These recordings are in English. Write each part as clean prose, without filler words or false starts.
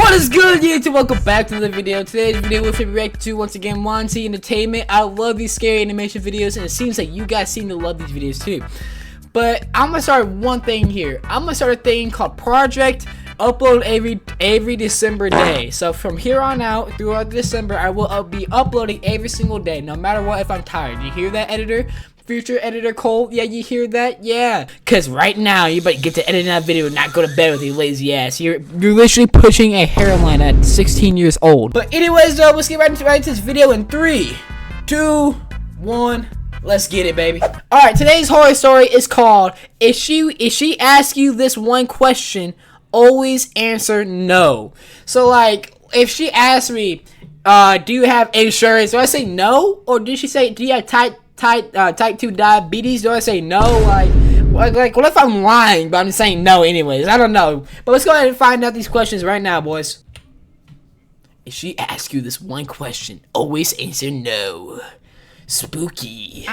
What is good, YouTube? Welcome back to the video. Today's video we'll be reacting to once again Wansee Entertainment. I love these scary animation videos, and it seems like you guys seem to love these videos too. But I'm gonna start one thing here. I'm gonna start a thing called Project Upload every December day. So from here on out throughout December, I will be uploading every single day, no matter what. If I'm tired, you hear that, editor? Future editor Cole, yeah, you hear that? Yeah, cause right now you better get to editing that video and not go to bed with your lazy ass. You're literally pushing a hairline at 16 years old. But anyways, let's get right into this video in 3, 2, 1. Let's get it, baby. All right, today's horror story is called If She Asks You This One Question, Always Answer No. So like, if she asks me, do you have insurance? Do I say no, or did she say, do you have type 2 diabetes? Do I say no? Like what if I'm lying but I'm saying no anyways? I don't know. But let's go ahead and find out these questions right now, boys. If she asks you this one question, always answer no. Spooky.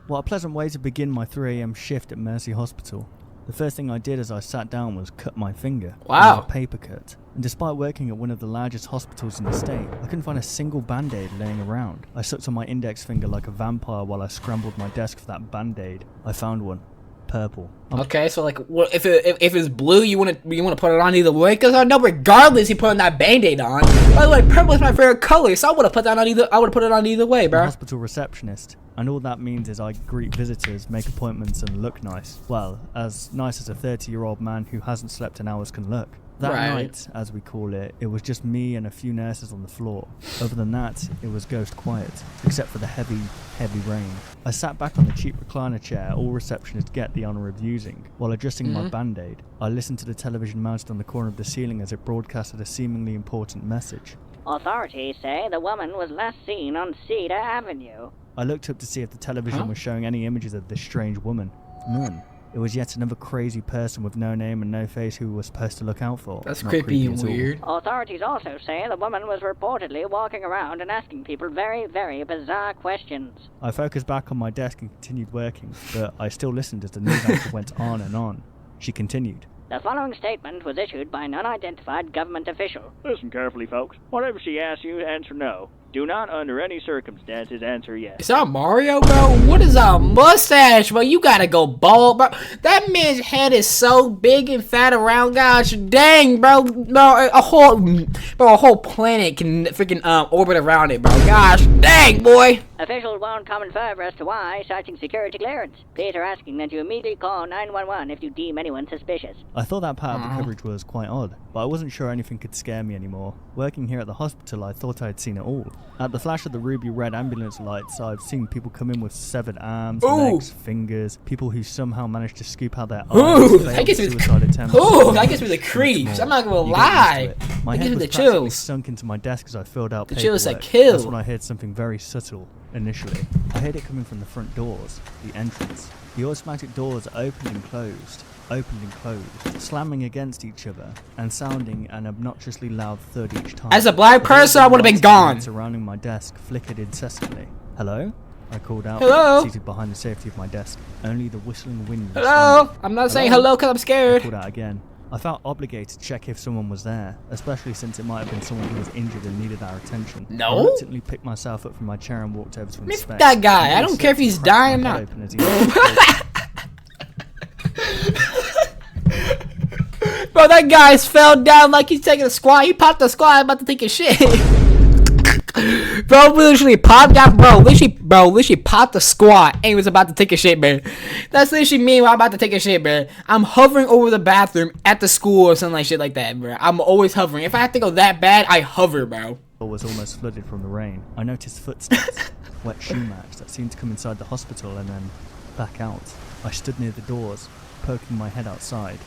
What a pleasant way to begin my 3 AM shift at Mercy Hospital. The first thing I did as I sat down was cut my finger. Wow. With a paper cut. And despite working at one of the largest hospitals in the state, I couldn't find a single band-aid laying around. I sucked on my index finger like a vampire while I scrambled my desk for that band-aid. I found one. Purple. Okay, so like, what if it's blue, you wanna put it on either way? Cause I know regardless, you putting that band-aid on. By the way, purple is my favorite color, so I would have put that on either. I would have put it on either way, bro. I'm a hospital receptionist, and all that means is I greet visitors, make appointments, and look nice. Well, as nice as a 30-year-old man who hasn't slept in hours can look. That night, as we call it, it was just me and a few nurses on the floor. Other than that, it was ghost quiet, except for the heavy rain. I sat back on the cheap recliner chair all receptionists get the honour of using. While adjusting my band-aid, I listened to the television mounted on the corner of the ceiling as it broadcasted a seemingly important message. Authorities say the woman was last seen on Cedar Avenue. I looked up to see if the television was showing any images of this strange woman. None. It was yet another crazy person with no name and no face who we were supposed to look out for. That's creepy and weird. Authorities also say the woman was reportedly walking around and asking people very, very bizarre questions. I focused back on my desk and continued working, but I still listened as the news anchor went on and on. She continued. The following statement was issued by an unidentified government official. Listen carefully, folks. Whatever she asks you, answer no. Do not, under any circumstances, answer yes. Is that Mario, bro? What is a mustache, bro? You gotta go bald, bro. That man's head is so big and fat around. Gosh dang, bro. A whole planet can freaking orbit around it, bro. Gosh dang, boy. Officials won't comment further as to why, citing security clearance. Police are asking that you immediately call 911 if you deem anyone suspicious. I thought that part of the coverage was quite odd, but I wasn't sure anything could scare me anymore. Working here at the hospital, I thought I'd seen it all. At the flash of the ruby red ambulance lights, I've seen people come in with severed arms, legs, fingers, people who somehow managed to scoop out their eyes, that gets me the creeps. I'm not gonna lie. My head was practically sunk into my desk as I filled out paperwork. Chills like kill. That's when I heard something very subtle. Initially, I heard it coming from the front doors, the entrance. The automatic doors opened and closed, slamming against each other and sounding an obnoxiously loud thud each time. As a blind person, I would have been gone. Surrounding my desk flickered incessantly. Hello? I called out, seated behind the safety of my desk. Only the whistling wind. Hello? I'm not saying hello because I'm scared. I called out again. I felt obligated to check if someone was there, especially since it might have been someone who was injured and needed our attention. No? I reluctantly picked myself up from my chair and walked over to inspect. That guy, I don't care if he's dying or not. Bro, that guy's fell down like he's taking a squat. He popped a squat about to take a shit. Bro, literally popped out. Bro, literally popped a squat and he was about to take a shit, man. That's literally me when I'm about to take a shit, man. I'm hovering over the bathroom at the school or something like shit like that, bro. I'm always hovering. If I have to go that bad, I hover, bro. I was almost flooded from the rain. I noticed footsteps, wet shoe marks that seemed to come inside the hospital and then back out. I stood near the doors, poking my head outside,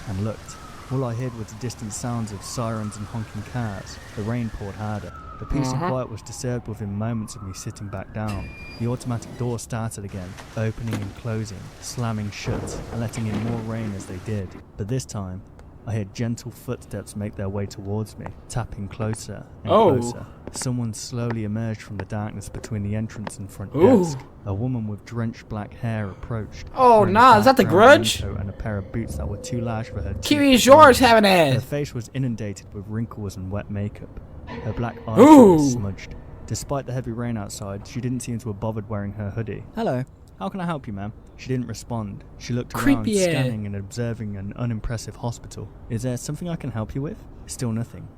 and looked. All I heard was the distant sounds of sirens and honking cars. The rain poured harder. The peace and quiet was disturbed within moments of me sitting back down. The automatic door started again, opening and closing, slamming shut, and letting in more rain as they did. But this time, I heard gentle footsteps make their way towards me, tapping closer and Oh. closer. Someone slowly emerged from the darkness between the entrance and front Ooh. desk. A woman with drenched black hair approached. Oh, wearing a nah, is that the dark brown Grudge? raincoat and a pair of boots that were too large for her. Curious George having Her ass. face was inundated with wrinkles and wet makeup. Her black eyes Ooh. were smudged. Despite the heavy rain outside, she didn't seem to have bothered wearing her hoodie. Hello, how can I help you, ma'am? She didn't respond. She looked around, Creepy ass. scanning and observing an unimpressive hospital. Is there something I can help you with? Still nothing.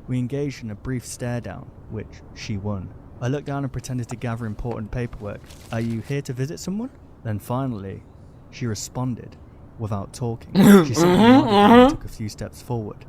We engaged in a brief stare down, which she won. I looked down and pretended to gather important paperwork. Are you here to visit someone? Then finally, she responded without talking. She simply nodded and took a few steps forward,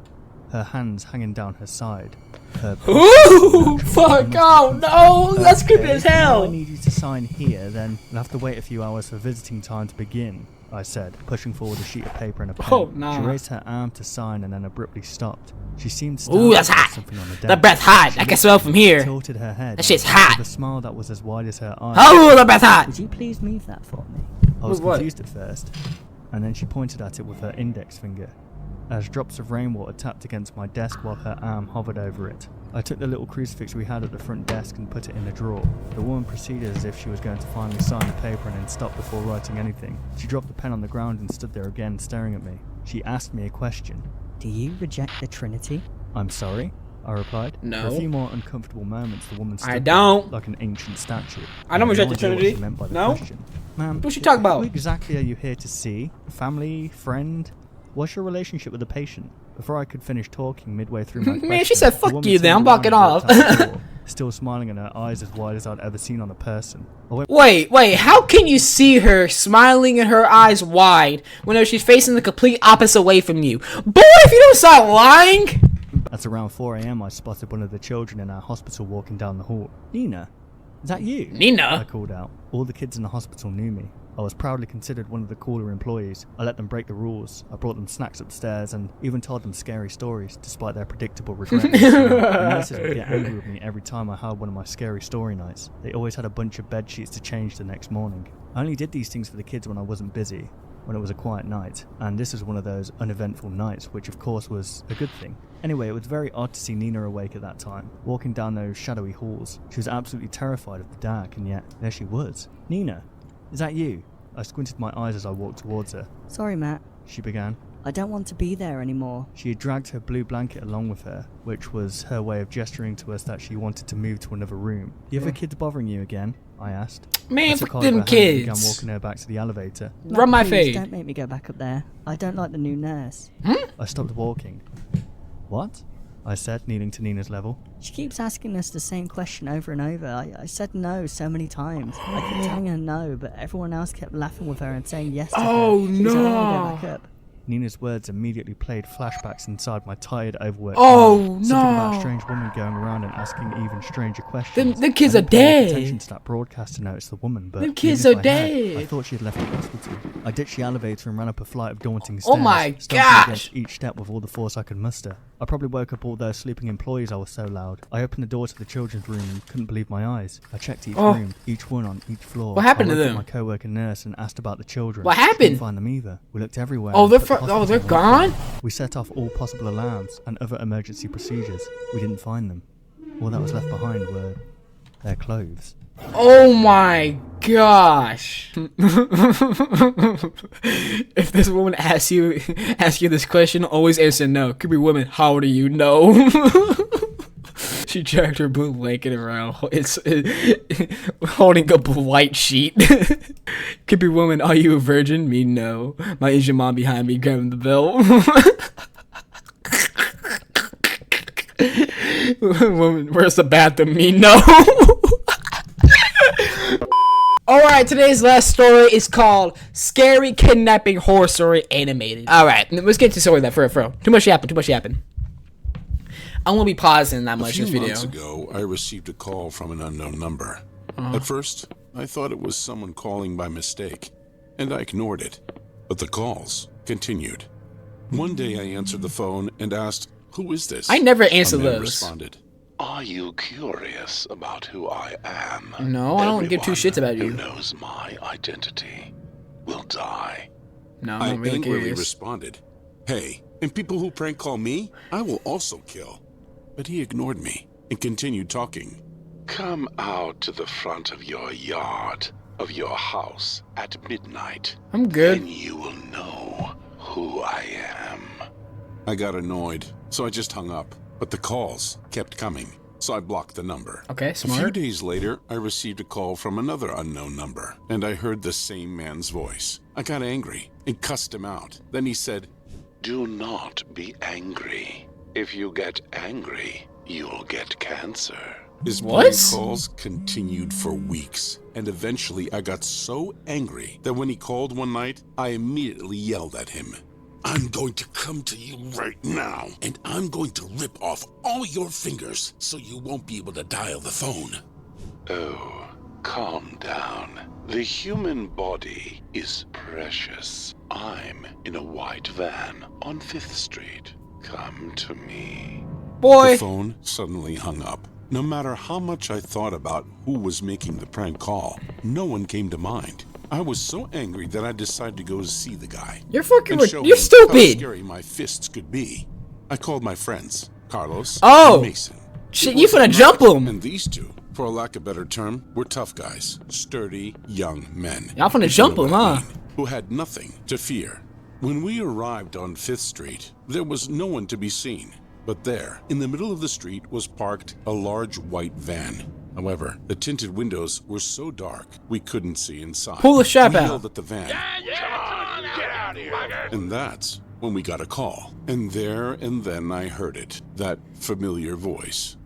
her hands hanging down her side. Her Ooh, fuck! Oh no, that's creepy as Now I hell. need you to sign here, then we'll have to wait a few hours for visiting time to begin, I said, pushing forward a sheet of paper and a pen. Oh, nah. She raised her arm to sign and then abruptly stopped. She seemed Ooh, that's startled by hot. something on the That desk. breath hot. She I can smell from here. tilted her head That shit's with hot. a smile that was as wide as her eyes. Oh, that breath hot. Would you please move that for me? I was With what? confused at first, and then she pointed at it with her index finger, as drops of rainwater tapped against my desk while her arm hovered over it. I took the little crucifix we had at the front desk and put it in a drawer. The woman proceeded as if she was going to finally sign the paper and then stop before writing anything. She dropped the pen on the ground and stood there again, staring at me. She asked me a question. Do you reject the Trinity? I'm sorry, I replied. No. For a few more uncomfortable moments, the woman stood I there don't. like an ancient statue. I don't had reject the idea what Trinity. she meant by the No. question. Ma'am, What's she talking about? who exactly are you here to see? Family? Friend? What's your relationship with the patient? Before I could finish talking midway through my question, Man, she said, the "Fuck woman you then, I'm turned around walking and walked off." out the door, still smiling and her eyes as wide as I'd ever seen on a person. I went Wait, how can you see her smiling and her eyes wide when she's facing the complete opposite way from you? Boy, if you don't stop lying! at around 4 a.m. I spotted one of the children in our hospital walking down the hall. Nina, is that you? I Nina? called out. All the kids in the hospital knew me. I was proudly considered one of the cooler employees. I let them break the rules. I brought them snacks upstairs and even told them scary stories, despite their predictable regret. The nurses would get angry with me every time I had one of my scary story nights. They always had a bunch of bed sheets to change the next morning. I only did these things for the kids when I wasn't busy, when it was a quiet night, and this was one of those uneventful nights, which of course was a good thing. Anyway, it was very odd to see Nina awake at that time, walking down those shadowy halls. She was absolutely terrified of the dark, and yet there she was. Nina, is that you? I squinted my eyes as I walked towards her. Sorry, Matt. She began. I don't want to be there anymore. She had dragged her blue blanket along with her, which was her way of gesturing to us that she wanted to move to another room. The other kids bothering you again? I asked. Man, I took fuck hold of them her hand and began kids. walking her back to the elevator. Matt, Run my please, fade. Don't make me go back up there. I don't like the new nurse. I stopped walking. What? I said, kneeling to Nina's level. She keeps asking us the same question over and over. I said no so many times. I kept telling her no, but everyone else kept laughing with her and saying yes to Oh, her. She said, "I wanna no. go back up." Nina's words immediately played flashbacks inside my tired, overworked Oh, mind. Something about no. a strange woman going around and asking even stranger questions. Them kids I are didn't pay enough dead. attention to that broadcast to notice the woman, but Them kids even are if I had, dead. I thought she had left the hospital. I ditched the elevator and ran up a flight of daunting Oh stairs. my stomping gosh. against each step with all the force I could muster. I probably woke up all those sleeping employees. I was so loud. I opened the door to the children's room and couldn't believe my eyes. I checked each Oh. room, each one on each floor. What happened I to woke up them? my co-worker nurse and asked about the children. What She couldn't happened? find them either. We looked everywhere. Oh, and they're put the hospital they're on gone? hold. We set off all possible alarms and other emergency procedures. We didn't find them. All that was left behind were their clothes. Oh my gosh. If this woman asks you this question, always answer no. Could be woman, how old are you? No. She dragged her blue blanket around. It's holding up a white sheet. Could be woman, are you a virgin? Me, no. My Asian mom behind me grabbing the belt. Woman, where's the bathroom? Me, no. Alright, today's last story is called Scary Kidnapping Horror Story Animated. Alright, let's get to the story that for real. Too much happened. I won't be pausing that much in this A few video. months ago, I received a call from an unknown number. At first, I thought it was someone calling by mistake, and I ignored it. But the calls continued. One day I answered the phone and asked, "Who is this?" I never answer A man those. responded, "Are you curious about who I am?" No, I don't give two shits about you. Who knows my identity will die. No, I I'm really angrily curious. responded, "Hey, And people who prank call me, I will also kill. But he ignored me and continued talking. Come out to the front of your yard, of your house, at midnight. I'm good. And you will know who I am. I got annoyed, so I just hung up. But the calls kept coming, so I blocked the number. Okay, A smart. few days later, I received a call from another unknown number, and I heard the same man's voice. I got angry and cussed him out. Then he said, "Do not be angry. If you get angry, you'll get cancer." His What? prank calls continued for weeks, and eventually I got so angry that when he called one night, I immediately yelled at him. "I'm going to come to you right now, and I'm going to rip off all your fingers so you won't be able to dial the phone." Oh, calm down. The human body is precious. I'm in a white van on 5th Street. Come to me. Boy. The phone suddenly hung up. No matter how much I thought about who was making the prank call, no one came to mind. I was so angry that I decided to go to see the guy. You're fucking and show you're him how stupid. scary my fists could be. I called my friends, Carlos Oh. and Mason. Shit, It you was finna a jump night, him. And these two, for a lack of a better term, were tough guys, sturdy young men. Y'all finna If you jump know him, what I huh? mean, who had nothing to fear. When we arrived on 5th Street, there was no one to be seen. But there, in the middle of the street, was parked a large white van. However, the tinted windows were so dark, we couldn't see inside. Pull the strap we out. yelled at the van. And that's when we got a call. And there and then I heard it, that familiar voice.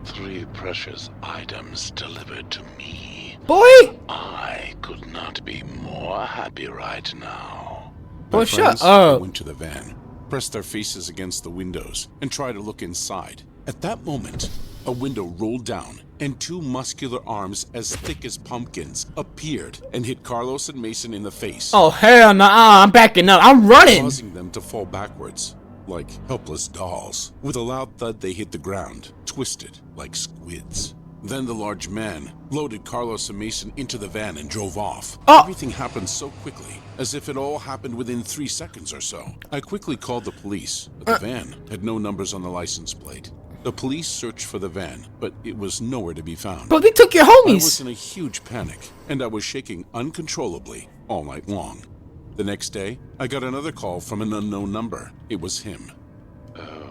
3 precious items delivered to me. Boy. I could not be more happy right now. Boy, My shut friends up. went to the van, pressed their faces against the windows, and tried to look inside. At that moment, a window rolled down, and 2 muscular arms as thick as pumpkins appeared and hit Carlos and Mason in the face, Oh hell no! I'm backing up. I'm running. causing them to fall backwards, like helpless dolls. With a loud thud, they hit the ground, twisted like squids. Then the large man loaded Carlos and Mason into the van and drove off. Oh. Everything happened so quickly, as if it all happened within 3 seconds or so. I quickly called the police, but the van had no numbers on the license plate. The police searched for the van, but it was nowhere to be found. Bro, they took your I was homies. in a huge panic, and I was shaking uncontrollably all night long. The next day, I got another call from an unknown number. It was him. Oh,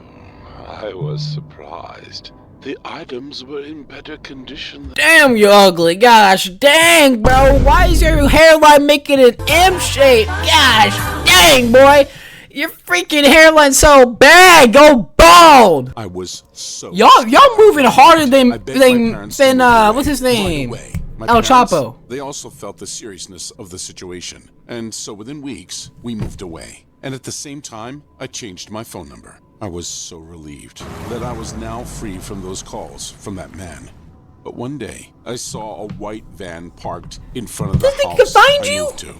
I was surprised. The items were in better condition than... Damn, you ugly. Gosh, dang, bro. Why is your hairline making an M shape? Gosh, dang, boy. Your freaking hairline's so bad. Go bald. I was so... Y'all moving harder I than begged my parents to move away what's his right name? away. My El parents, Chapo. They also felt the seriousness of the situation, and so within weeks, we moved away. And at the same time, I changed my phone number. I was so relieved that I was now free from those calls from that man. But one day, I saw a white van parked in front of the Think they house could find I you? moved to.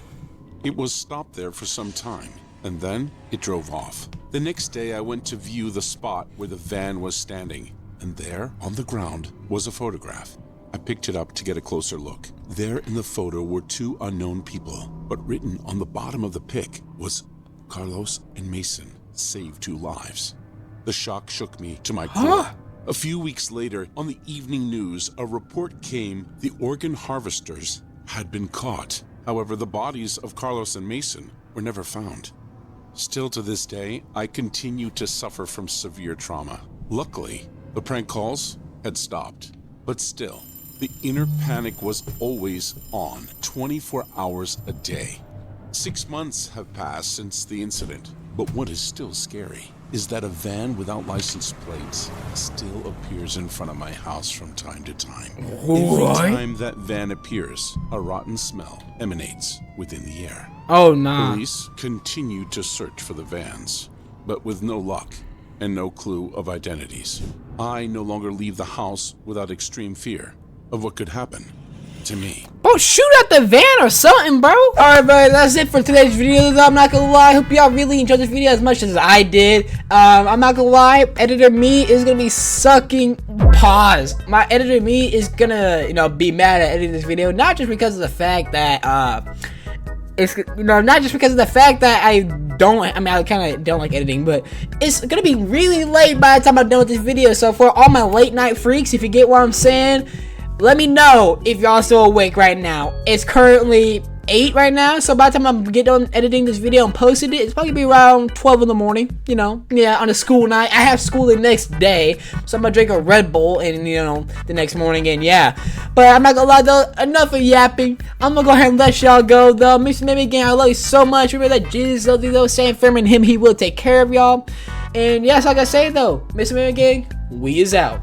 It was stopped there for some time, and then it drove off. The next day, I went to view the spot where the van was standing, and there, on the ground, was a photograph. I picked it up to get a closer look. There in the photo were 2 unknown people, but written on the bottom of the pic was Carlos and Mason saved 2 lives. The shock shook me to my core. A few weeks later, on the evening news, a report came the organ harvesters had been caught. However, the bodies of Carlos and Mason were never found. Still to this day, I continue to suffer from severe trauma. Luckily, the prank calls had stopped, but still, the inner panic was always on, 24 hours a day. 6 months have passed since the incident, but what is still scary is that a van without license plates still appears in front of my house from time to time. Every time that van appears, a rotten smell emanates within the air. Oh nah. Police continue to search for the vans, but with no luck and no clue of identities. I no longer leave the house without extreme fear of what could happen to me. Bro, shoot at the van or something, bro. Alright, bro, that's it for today's video. I'm not gonna lie, I hope y'all really enjoyed this video as much as I did. I'm not gonna lie, editor me is gonna be sucking pause. My editor me is gonna, be mad at editing this video, not just because of the fact that It's, you know, not just because of the fact that I kind of don't like editing, but it's gonna be really late by the time I'm done with this video. So for all my late night freaks, if you get what I'm saying, let me know if y'all still awake right now. It's currently 8 right now, so by the time I'm get done editing this video and posted it, it's probably be around 12 in the morning, you know, yeah, on a school night. I have school the next day, so I'm gonna drink a Red Bull and, you know, the next morning, and yeah. But I'm not gonna lie though, enough of yapping. I'm gonna go ahead and let y'all go though. Mr.Maybe again, I love you so much. Remember that Jesus loves you though, same firm in him, he will take care of y'all. And yes, like I say though, Mr.Maybe again, we is out.